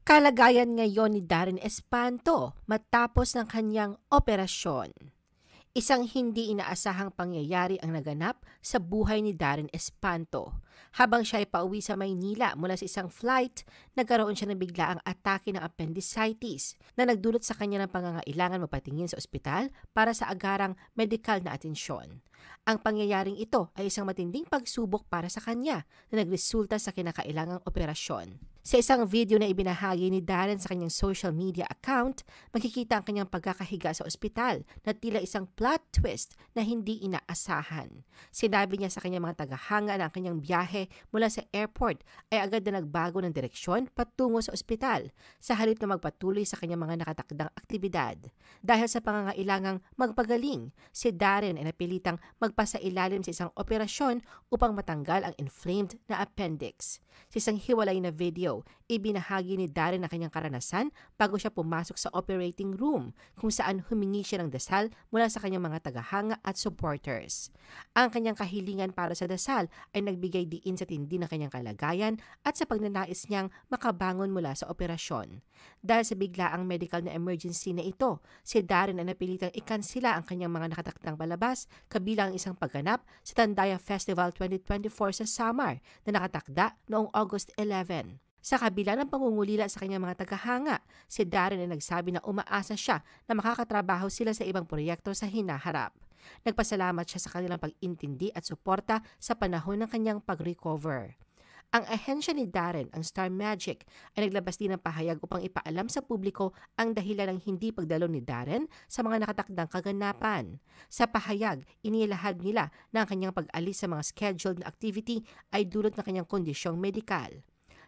Kalagayan ngayon ni Darren Espanto matapos ng kanyang operasyon. Isang hindi inaasahang pangyayari ang naganap sa buhay ni Darren Espanto. Habang siya ay pauwi sa Maynila mula sa isang flight, nagkaroon siya ng biglaang atake ng appendicitis na nagdulot sa kanya ng pangangailangan mapatingin sa ospital para sa agarang medikal na atensyon. Ang pangyayaring ito ay isang matinding pagsubok para sa kanya na nagresulta sa kinakailangang operasyon. Sa isang video na ibinahagi ni Darren sa kanyang social media account, makikita ang kanyang pagkakahiga sa ospital na tila isang plot twist na hindi inaasahan. Sinabi niya sa kanyang mga tagahanga na ang kanyang biyahe mula sa airport ay agad na nagbago ng direksyon patungo sa ospital sa halip na magpatuloy sa kanyang mga nakatakdang aktibidad. Dahil sa pangangailangang magpagaling, si Darren ay napilitang magpasailalim sa isang operasyon upang matanggal ang inflamed na appendix. Sa isang hiwalay na video, ibinahagi ni Darren ang kanyang karanasan bago siya pumasok sa operating room kung saan humingi siya ng dasal mula sa kanyang mga tagahanga at supporters. Ang kanyang kahilingan para sa dasal ay nagbigay diin sa tindi ng kanyang kalagayan at sa pagnanais niyang makabangon mula sa operasyon. Dahil sa biglaang medical na emergency na ito, si Darren ay napilitang ikansila ang kanyang mga nakatakdang palabas kabilang isang pagganap sa Tandaya Festival 2024 sa Samar na nakatakda noong August 11. Sa kabila ng pangungulila sa kanyang mga tagahanga, si Darren ay nagsabi na umaasa siya na makakatrabaho sila sa ibang proyekto sa hinaharap. Nagpasalamat siya sa kanilang pag-intindi at suporta sa panahon ng kanyang pag-recover. Ang ahensya ni Darren, ang Star Magic, ay naglabas din ng pahayag upang ipaalam sa publiko ang dahilan ng hindi pagdalo ni Darren sa mga nakatakdang kaganapan. Sa pahayag, inilahad nila na ang kanyang pag-alis sa mga scheduled na activity ay dulot ng kanyang kondisyong medikal.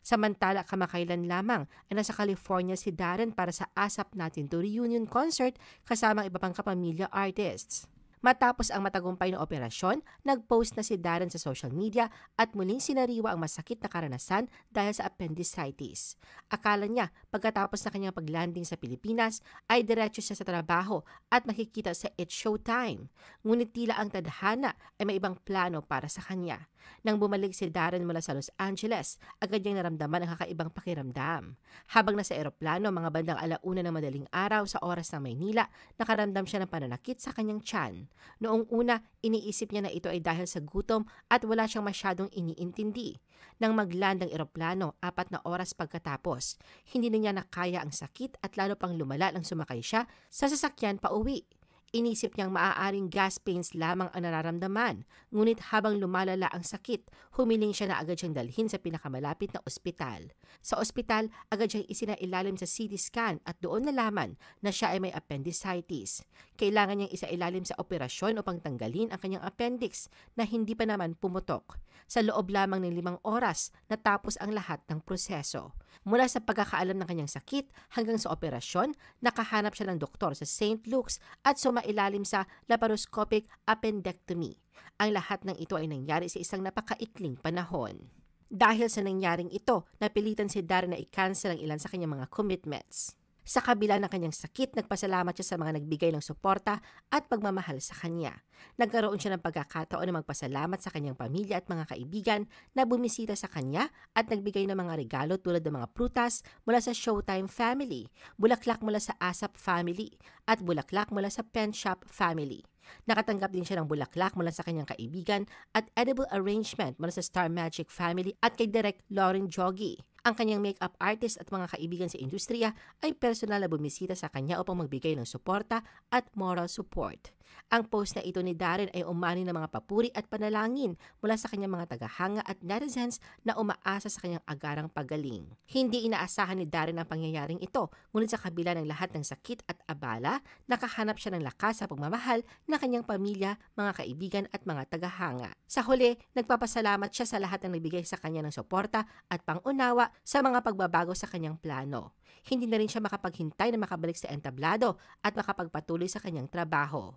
Samantala, kamakailan lamang ay nasa California si Darren para sa ASAP Natin to Reunion concert kasama ang iba pang kapamilya artists. Matapos ang matagumpay na operasyon, nag-post na si Darren sa social media at muling sinariwa ang masakit na karanasan dahil sa appendicitis. Akala niya, pagkatapos na kanyang paglanding sa Pilipinas, ay diretso siya sa trabaho at makikita sa It's Showtime. Ngunit tila ang tadhana ay may ibang plano para sa kanya. Nang bumalik si Darren mula sa Los Angeles, agad niyang naramdaman ang kakaibang pakiramdam. Habang nasa eroplano, mga bandang 1:00 ng madaling araw sa oras ng Maynila, nakaramdam siya ng pananakit sa kanyang tiyan. Noong una, iniisip niya na ito ay dahil sa gutom at wala siyang masyadong iniintindi. Nang magland ang eroplano 4 na oras pagkatapos, hindi na niya nakaya ang sakit at lalo pang lumala nang sumakay siya sa sasakyan pauwi. Inisip niyang maaaring gas pains lamang ang nararamdaman, ngunit habang lumalala ang sakit, humiling siya na agad siyang dalhin sa pinakamalapit na ospital. Sa ospital, agad siyang isinailalim sa CT scan at doon nalaman na siya ay may appendicitis. Kailangan niyang isailalim sa operasyon upang tanggalin ang kanyang appendix na hindi pa naman pumutok. Sa loob lamang ng 5 oras, natapos ang lahat ng proseso. Mula sa pagkakaalam ng kanyang sakit hanggang sa operasyon, nakahanap siya ng doktor sa St. Luke's at sumailalim sa laparoscopic appendectomy. Ang lahat ng ito ay nangyari sa isang napakaikling panahon. Dahil sa nangyaring ito, napilitan si Darren na i-cancel ang ilan sa kanyang mga commitments. Sa kabila ng kanyang sakit, nagpasalamat siya sa mga nagbigay ng suporta at pagmamahal sa kanya. Nagkaroon siya ng pagkakataon na magpasalamat sa kanyang pamilya at mga kaibigan na bumisita sa kanya at nagbigay ng mga regalo tulad ng mga prutas mula sa Showtime family, bulaklak mula sa ASAP family, at bulaklak mula sa Pen Shop family. Nakatanggap din siya ng bulaklak mula sa kanyang kaibigan at edible arrangement mula sa Star Magic family at kay Direk Lauren Jogi. Ang kanyang makeup artist at mga kaibigan sa industriya ay personal na bumisita sa kanya upang magbigay ng suporta at moral support. Ang post na ito ni Darren ay umani ng mga papuri at panalangin mula sa kanyang mga tagahanga at netizens na umaasa sa kanyang agarang pagaling. Hindi inaasahan ni Darren ang pangyayaring ito, ngunit sa kabila ng lahat ng sakit at abala, nakahanap siya ng lakas sa pagmamahal ng kanyang pamilya, mga kaibigan at mga tagahanga. Sa huli, nagpapasalamat siya sa lahat ng nagbigay sa kanya ng suporta at pangunawa sa mga pagbabago sa kanyang plano. Hindi na rin siya makapaghintay na makabalik sa entablado at makapagpatuloy sa kanyang trabaho.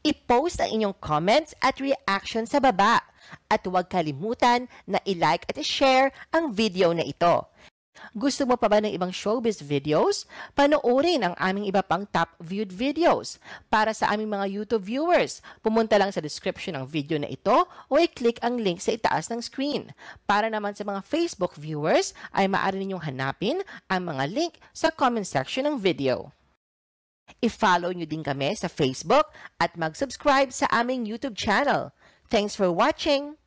I-post ang inyong comments at reaction sa baba at huwag kalimutan na i-like at i-share ang video na ito. Gusto mo pa ba ng ibang showbiz videos? Panoorin ang aming iba pang top viewed videos. Para sa aming mga YouTube viewers, pumunta lang sa description ng video na ito o i-click ang link sa itaas ng screen. Para naman sa mga Facebook viewers, ay maaari ninyong hanapin ang mga link sa comment section ng video. I-follow nyo din kami sa Facebook at mag-subscribe sa aming YouTube channel. Thanks for watching!